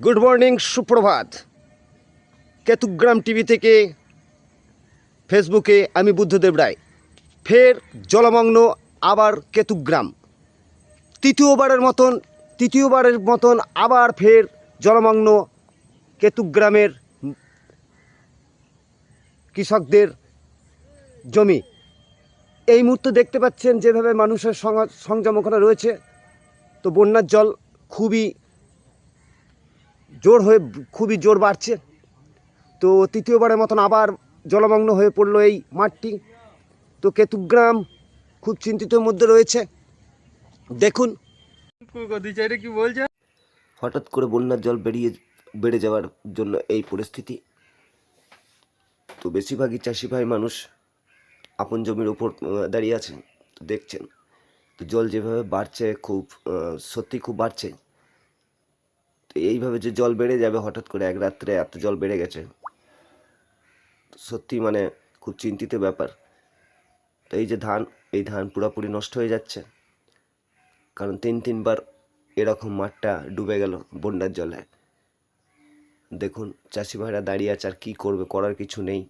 Good morning, সুপ্রভাত। Ketugram TV থেকে ফেসবুকে আমি বুদ্ধদেব রায়। ফের জলমগ্ন আবার কেতুগ্রাম। তৃতীয়বারের মতন আবার ফের জলমগ্ন কেতুগ্রামের কৃষকদের জমি। এই মুহূর্তে দেখতে পাচ্ছেন যেভাবে মানুষের সংযম ওখানে রয়েছে। তো বন্যার জল খুবই জোর বাড়ছে। তো তৃতীয়বারের মতন আবার জলমগ্ন হয়ে পড়লো এই মাঠটি। তো কেতুগ্রাম খুব চিন্তিতের মধ্যে রয়েছে। দেখুন কি বলছে। হঠাৎ করে বন্যার জল বেড়ে যাওয়ার জন্য এই পরিস্থিতি। তো বেশিরভাগই চাষি ভাই মানুষ আপন জমির ওপর দাঁড়িয়ে আছেন। তো দেখছেন তো জল যেভাবে বাড়ছে, সত্যি খুব বাড়ছে। তো এইভাবে যে জল বেড়ে যাবে হঠাৎ করে এক রাত্রে, এত জল বেড়ে গেছে, সত্যি মানে খুব চিন্তিত ব্যাপার। তো এই ধান পুরোপুরি নষ্ট হয়ে যাচ্ছে, কারণ তিনবার এরকম মাঠটা ডুবে গেল বন্যার জলে। দেখুন চাষি ভাইরা দাঁড়িয়ে আছে, আর কী করবে, করার কিছু নেই।